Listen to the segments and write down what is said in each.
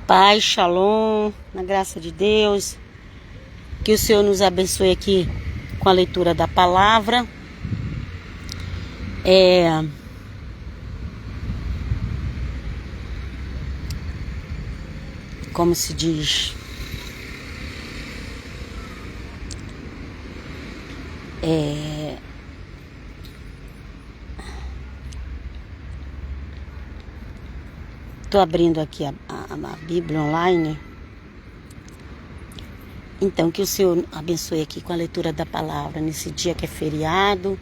Paz, shalom, na graça de Deus. Que o Senhor nos abençoe aqui com a leitura da palavra. Como se diz? Estou abrindo aqui a Bíblia online. Então, que o Senhor abençoe aqui com a leitura da palavra nesse dia que é feriado.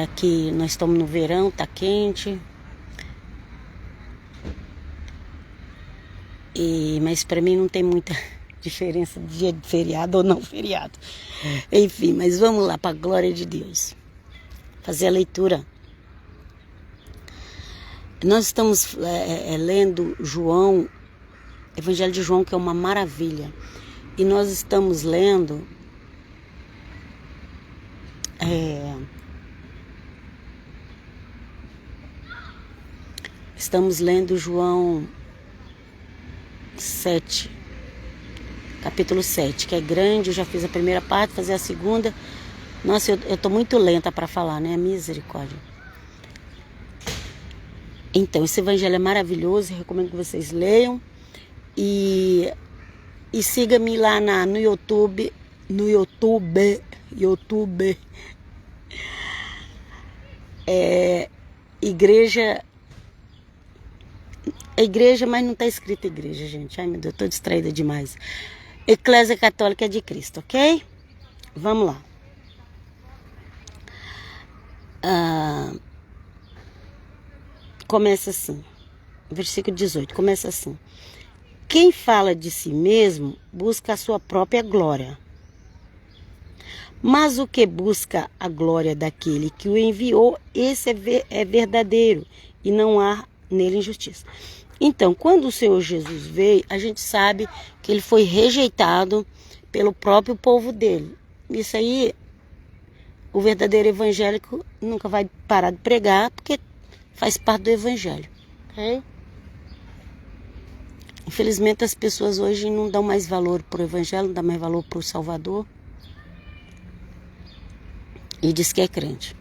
Aqui nós estamos no verão, tá quente. Mas para mim não tem muita diferença de dia de feriado ou não feriado. Enfim, mas vamos lá, para a glória de Deus. Fazer a leitura. Nós estamos lendo João, Evangelho de João, que é uma maravilha. E nós estamos lendo João 7, capítulo 7, que é grande. Eu já fiz a primeira parte, fazer a segunda. Nossa, eu tô muito lenta para falar, né? Misericórdia. Então, esse evangelho é maravilhoso, recomendo que vocês leiam. E siga-me lá no YouTube. Igreja, mas não está escrito igreja, gente. Ai, meu Deus, eu tô distraída demais. Eclésia Católica de Cristo, ok? Vamos lá. Começa assim. Versículo 18, começa assim. Quem fala de si mesmo busca a sua própria glória. Mas o que busca a glória daquele que o enviou, esse é verdadeiro e não há nele injustiça. Então, quando o Senhor Jesus veio, a gente sabe que ele foi rejeitado pelo próprio povo dele. Isso aí, o verdadeiro evangélico nunca vai parar de pregar, porque faz parte do evangelho. Okay? Infelizmente, as pessoas hoje não dão mais valor para o evangelho, não dão mais valor para o Salvador. E diz que é crente.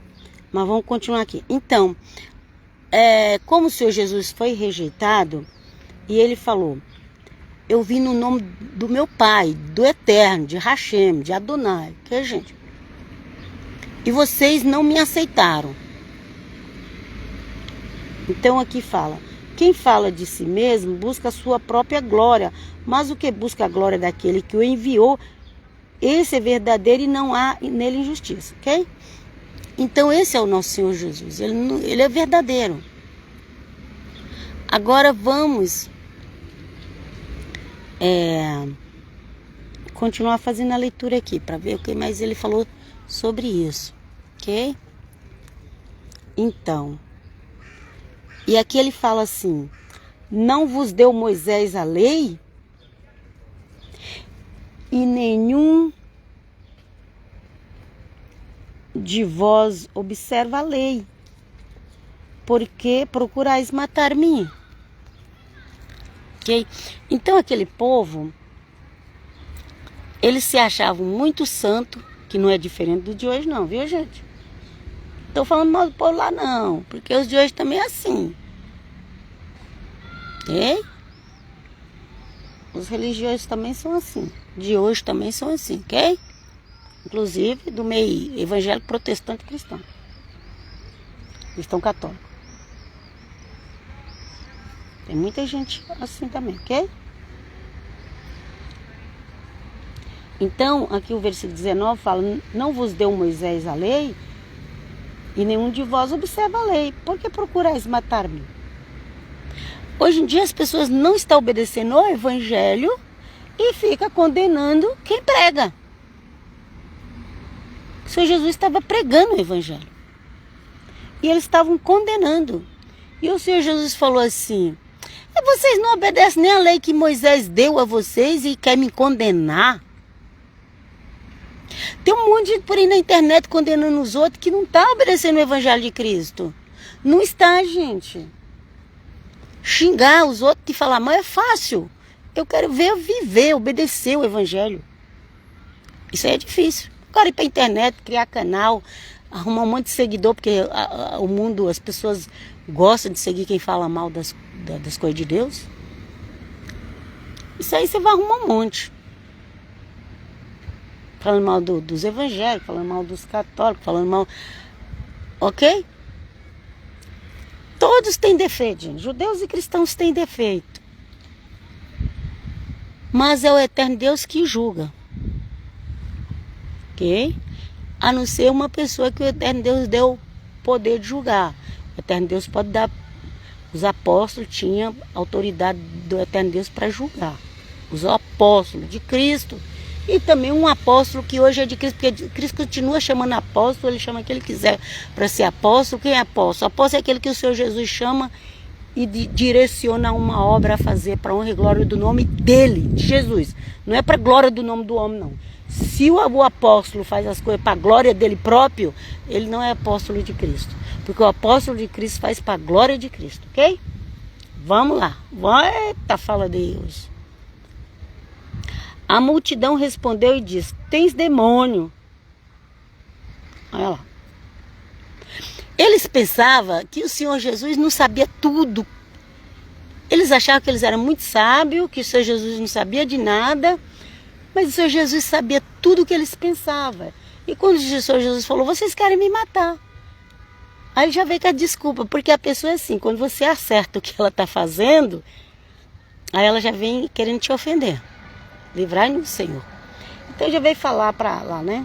Mas vamos continuar aqui. Então, como o Senhor Jesus foi rejeitado, e ele falou: eu vim no nome do meu Pai, do Eterno, de Hashem, de Adonai, que gente? E vocês não me aceitaram. Então aqui fala: quem fala de si mesmo busca a sua própria glória, mas o que busca a glória daquele que o enviou, esse é verdadeiro e não há nele injustiça, ok? Então esse é o nosso Senhor Jesus, ele é verdadeiro. Agora vamos continuar fazendo a leitura aqui, para ver o que mais ele falou sobre isso, ok? Então, e aqui ele fala assim: não vos deu Moisés a lei? E nenhum de vós observa a lei, porque procurais matar-me. Okay? Então aquele povo, eles se achavam muito santo, que não é diferente do de hoje não, viu, gente? Estou falando mal do povo lá não, porque os de hoje também é assim. Okay? Os religiosos também são assim, de hoje também são assim, ok? Inclusive do meio evangélico, protestante, cristão católico. Tem muita gente assim também, ok? Então, aqui o versículo 19 fala: não vos deu Moisés a lei, e nenhum de vós observa a lei, por que procurais matar-me? Hoje em dia as pessoas não estão obedecendo ao evangelho e ficam condenando quem prega. O Senhor Jesus estava pregando o evangelho. E eles estavam condenando. E o Senhor Jesus falou assim: vocês não obedecem nem a lei que Moisés deu a vocês e querem me condenar? Tem um monte de gente por aí na internet condenando os outros que não está obedecendo o evangelho de Cristo. Não está, gente. Xingar os outros e falar mal é fácil. Eu quero ver viver, obedecer o evangelho. Isso aí é difícil. Agora ir pra internet, criar canal, arrumar um monte de seguidor, porque o mundo, as pessoas gostam de seguir quem fala mal das coisas de Deus. Isso aí você vai arrumar um monte. Falando mal dos evangélicos, falando mal dos católicos, falando mal... Ok? Todos têm defeito, gente. Judeus e cristãos têm defeito. Mas é o eterno Deus que julga. Ok? A não ser uma pessoa que o eterno Deus deu poder de julgar. O eterno Deus pode dar... Os apóstolos tinham autoridade do eterno Deus para julgar. Os apóstolos de Cristo. E também um apóstolo que hoje é de Cristo, porque Cristo continua chamando apóstolo, ele chama quem ele quiser para ser apóstolo. Quem é apóstolo? Apóstolo é aquele que o Senhor Jesus chama e direciona uma obra a fazer para honra e glória do nome dele, de Jesus. Não é para glória do nome do homem, não. Se o apóstolo faz as coisas para a glória dele próprio, ele não é apóstolo de Cristo. Porque o apóstolo de Cristo faz para a glória de Cristo, ok? Vamos lá. Eita, fala Deus. A multidão respondeu e disse: tens demônio. Olha lá. Eles pensavam que o Senhor Jesus não sabia tudo. Eles achavam que eles eram muito sábios, que o Senhor Jesus não sabia de nada. Mas o Senhor Jesus sabia tudo o que eles pensavam. E quando o Senhor Jesus falou: vocês querem me matar. Aí já veio com a desculpa, porque a pessoa é assim, quando você acerta o que ela está fazendo, aí ela já vem querendo te ofender. Livrai-nos, Senhor. Então já veio falar para lá, né?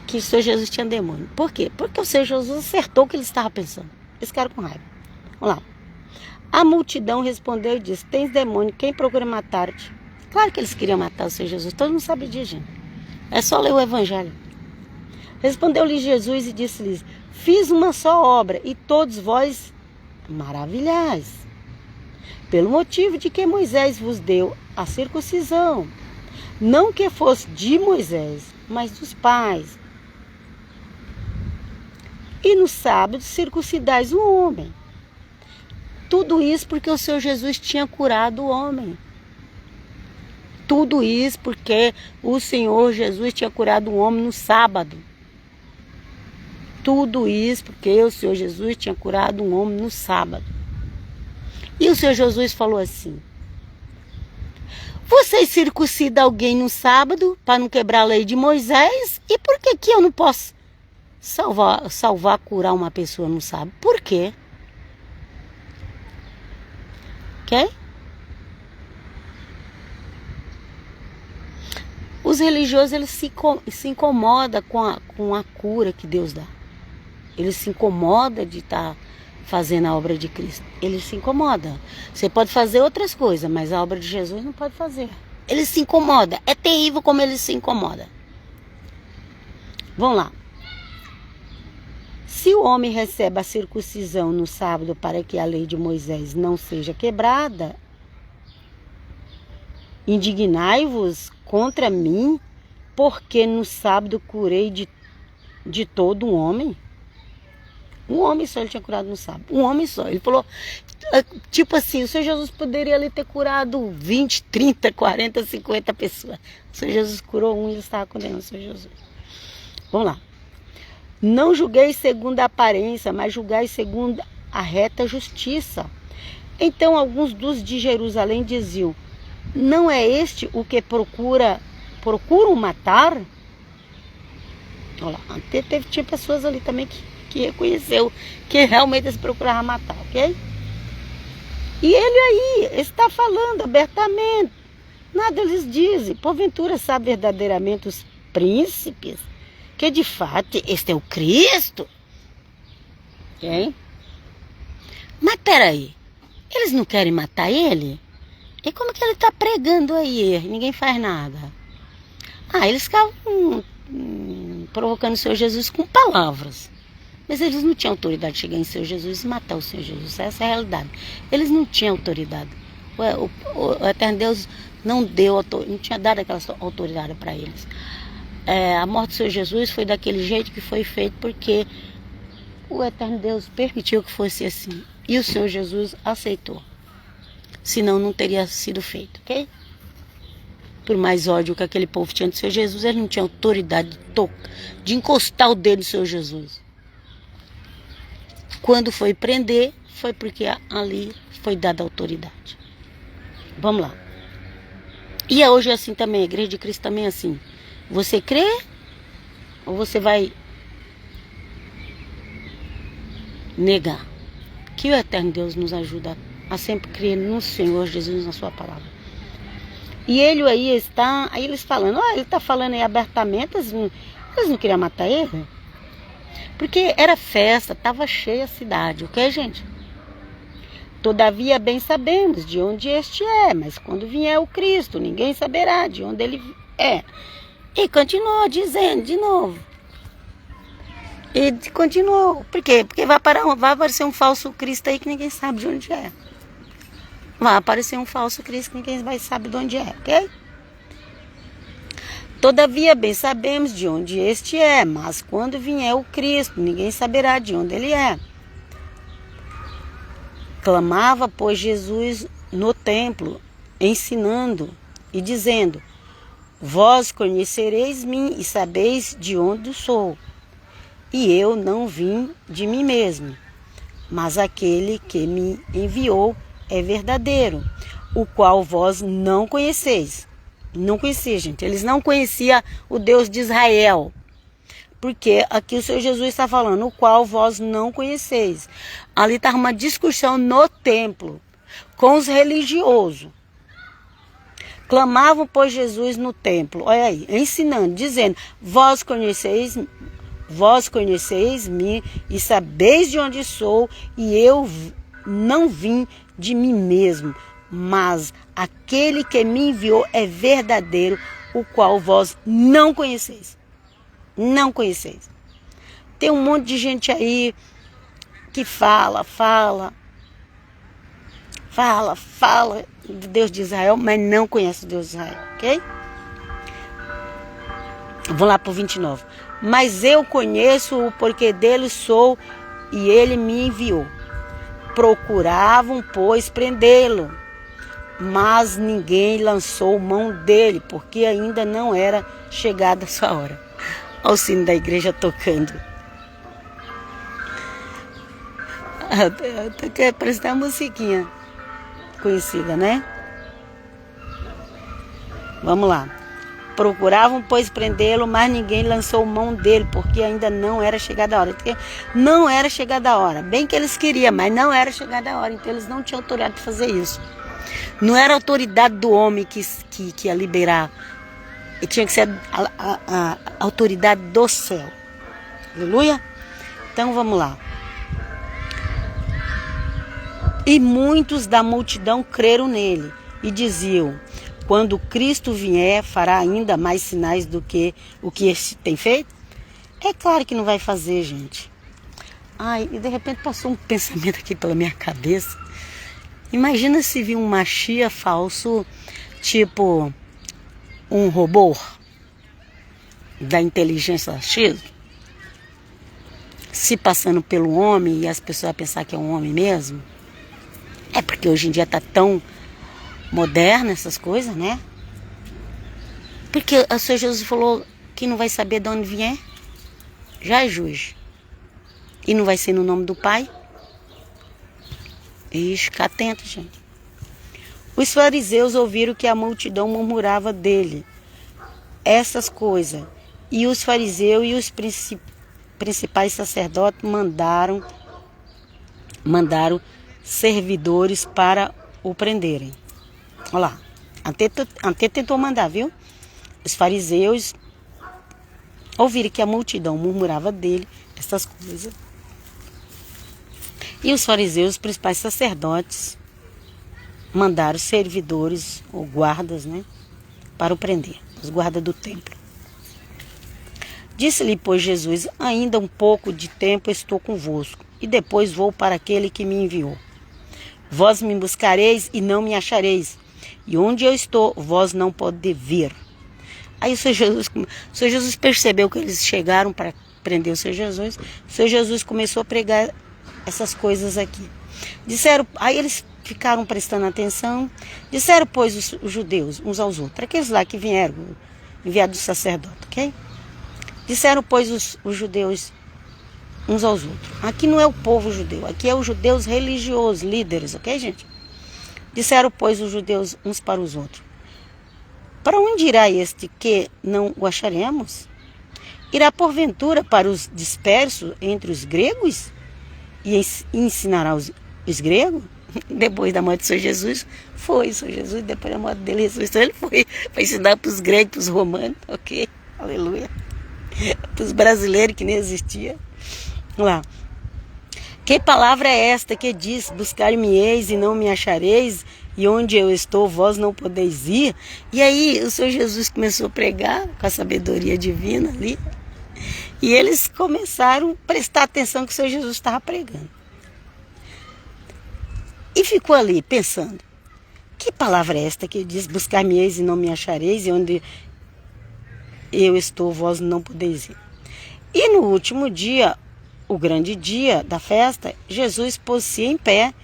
Que o Senhor Jesus tinha demônio. Por quê? Porque o Senhor Jesus acertou o que eles estavam pensando. Eles ficaram com raiva. Vamos lá. A multidão respondeu e disse: tens demônio, quem procura matar-te? Claro que eles queriam matar o Senhor Jesus. Todo mundo sabe disso, gente. É só ler o evangelho. Respondeu-lhe Jesus e disse-lhes: fiz uma só obra e todos vós maravilhais. Pelo motivo de que Moisés vos deu a circuncisão, não que fosse de Moisés, mas dos pais. E no sábado circuncidais o homem. Tudo isso porque o Senhor Jesus tinha curado o homem. Tudo isso porque o Senhor Jesus tinha curado o homem no sábado. Tudo isso porque o Senhor Jesus tinha curado um homem no sábado. E o Senhor Jesus falou assim: vocês circuncidam alguém no sábado para não quebrar a lei de Moisés? E por que eu não posso salvar, curar uma pessoa no sábado? Por quê? Ok? Os religiosos, eles se incomodam com a cura que Deus dá. Eles se incomodam de estar fazendo a obra de Cristo. Eles se incomodam. Você pode fazer outras coisas, mas a obra de Jesus não pode fazer. Eles se incomodam. É terrível como eles se incomodam. Vamos lá. Se o homem recebe a circuncisão no sábado para que a lei de Moisés não seja quebrada, indignai-vos contra mim, porque no sábado curei de todo um homem. Um homem só ele tinha curado no sábado. Um homem só. Ele falou, tipo assim, o Senhor Jesus poderia ali ter curado 20, 30, 40, 50 pessoas. O Senhor Jesus curou um e ele estava condenando o Senhor Jesus. Vamos lá. Não julgueis segundo a aparência, mas julgai segundo a reta justiça. Então alguns dos de Jerusalém diziam: não é este o que procuram matar? Olha lá, tinha pessoas ali também que reconheceu que realmente eles procuravam matar, ok? E ele aí está falando abertamente. Nada eles dizem. Porventura sabe verdadeiramente os príncipes que de fato este é o Cristo? Ok? Mas peraí, eles não querem matar ele? E como que ele está pregando aí? Ninguém faz nada. Eles ficavam provocando o Senhor Jesus com palavras. Mas eles não tinham autoridade de chegar em Senhor Jesus e matar o Senhor Jesus. Essa é a realidade. Eles não tinham autoridade. O eterno Deus não tinha dado aquela autoridade para eles. A morte do Senhor Jesus foi daquele jeito que foi feito porque o eterno Deus permitiu que fosse assim. E o Senhor Jesus aceitou. Senão não teria sido feito, ok? Por mais ódio que aquele povo tinha do Senhor Jesus, ele não tinha autoridade de encostar o dedo no Senhor Jesus. Quando foi prender, foi porque ali foi dada autoridade. Vamos lá. E hoje é assim também, a Igreja de Cristo também é assim. Você crê ou você vai negar? Que o eterno Deus nos ajuda a sempre crer no Senhor Jesus, na sua palavra. E ele aí está, aí eles falando, ele está falando aí abertamente, eles não queriam matar ele? Porque era festa, estava cheia a cidade, ok, gente? Todavia bem sabemos de onde este é, mas quando vier o Cristo, ninguém saberá de onde ele é. E continuou dizendo de novo. E continuou. Por quê? Porque vai aparecer um falso Cristo aí que ninguém sabe de onde é. Vai aparecer um falso Cristo que ninguém vai saber de onde é, ok? Todavia bem sabemos de onde este é, mas quando vier o Cristo, ninguém saberá de onde ele é. Clamava, pois, Jesus no templo, ensinando e dizendo: vós conhecereis-me e sabeis de onde sou. E eu não vim de mim mesmo, mas aquele que me enviou é verdadeiro, o qual vós não conheceis. Não conhecia, gente. Eles não conheciam o Deus de Israel. Porque aqui o Senhor Jesus está falando, o qual vós não conheceis. Ali estava uma discussão no templo, com os religiosos. Clamavam, pois, Jesus no templo, olha aí, ensinando, dizendo, vós conheceis-me e sabeis de onde sou, e eu não vim de mim mesmo, mas aquele que me enviou é verdadeiro, o qual vós não conheceis. Não conheceis. Tem um monte de gente aí que fala do Deus de Israel, mas não conhece o Deus de Israel, ok? Vamos lá para o 29. Mas eu conheço-o porque dele sou e ele me enviou. Procuravam, pois, prendê-lo, mas ninguém lançou mão dele, porque ainda não era chegada a sua hora. Olha o sino da igreja tocando. Parece uma musiquinha conhecida, né? Vamos lá. Procuravam, pois, prendê-lo, mas ninguém lançou mão dele, porque ainda não era chegada a hora. Porque não era chegada a hora. Bem que eles queriam, mas não era chegada a hora. Então eles não tinham autoridade para fazer isso. Não era a autoridade do homem que ia liberar. E tinha que ser a autoridade do céu. Aleluia? Então vamos lá. E muitos da multidão creram nele e diziam: quando Cristo vier, fará ainda mais sinais do que o que este tem feito? É claro que não vai fazer, gente. Ai, e de repente passou um pensamento aqui pela minha cabeça. Imagina se vir um Machia falso, tipo um robô da inteligência X, se passando pelo homem e as pessoas pensar que é um homem mesmo. É porque hoje em dia tá tão moderno essas coisas, né? Porque o Senhor Jesus falou que não vai saber de onde vier. Já é juiz. E não vai ser no nome do Pai. Ixi, fica atento, gente. Os fariseus ouviram que a multidão murmurava dele essas coisas. E os fariseus e os principais sacerdotes mandaram servidores para o prenderem. Olha lá. Até tentou mandar, viu? Os fariseus ouviram que a multidão murmurava dele essas coisas. E os fariseus, os principais sacerdotes, mandaram servidores ou guardas, né, para o prender, os guardas do templo. Disse-lhe, pois, Jesus: ainda um pouco de tempo estou convosco, e depois vou para aquele que me enviou. Vós me buscareis e não me achareis, e onde eu estou, vós não podeis vir. Aí o Senhor Jesus percebeu que eles chegaram para prender o Senhor Jesus, o Senhor Jesus começou a pregar essas coisas aqui. Aí eles ficaram prestando atenção. Disseram, pois, os judeus uns aos outros, aqueles lá que vieram, enviados do sacerdote, ok? Disseram, pois, os judeus uns aos outros. Aqui não é o povo judeu, aqui é os judeus religiosos, líderes, ok, gente? Disseram, pois, os judeus uns para os outros. Para onde irá este que não o acharemos? Irá porventura para os dispersos entre os gregos e ensinará os gregos? Depois da morte do Senhor Jesus, foi o Senhor Jesus, depois da morte dele, ressuscitou, ele foi para ensinar para os gregos, para os romanos, ok? Aleluia. Para os brasileiros que nem existia. Vamos lá. Que palavra é esta que diz, buscar-me-eis e não me achareis, e onde eu estou, vós não podeis ir? E aí o Senhor Jesus começou a pregar com a sabedoria divina ali, e eles começaram a prestar atenção que o Senhor Jesus estava pregando. E ficou ali pensando, que palavra é esta que diz, buscar-me-eis e não me achareis, e onde eu estou, vós não podeis ir? E no último dia, o grande dia da festa, Jesus pôs-se em pé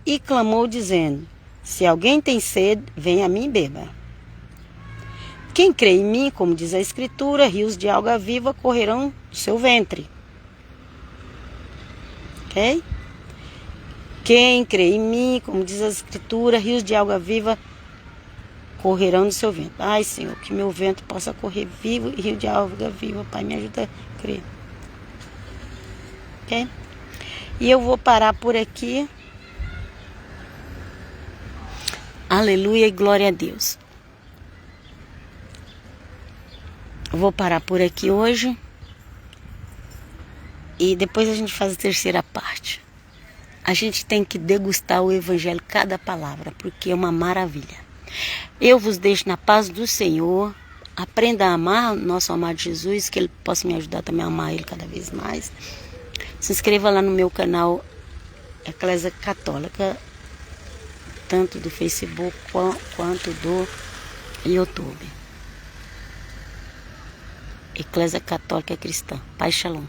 e clamou dizendo, se alguém tem sede, venha a mim e beba. Quem crê em mim, como diz a Escritura, rios de água viva correrão do seu ventre. Ok? Quem crê em mim, como diz a Escritura, rios de água viva correrão do seu ventre. Ai, Senhor, que meu ventre possa correr vivo e rio de água viva. Pai, me ajuda a crer. Ok? E eu vou parar por aqui. Aleluia e glória a Deus. Eu vou parar por aqui hoje. E depois a gente faz a terceira parte. A gente tem que degustar o Evangelho, cada palavra, porque é uma maravilha. Eu vos deixo na paz do Senhor. Aprenda a amar nosso amado Jesus, que Ele possa me ajudar também a amar Ele cada vez mais. Se inscreva lá no meu canal Eclésia Católica, tanto do Facebook quanto do YouTube. Eclésia Católica Cristã. Pai Shalom.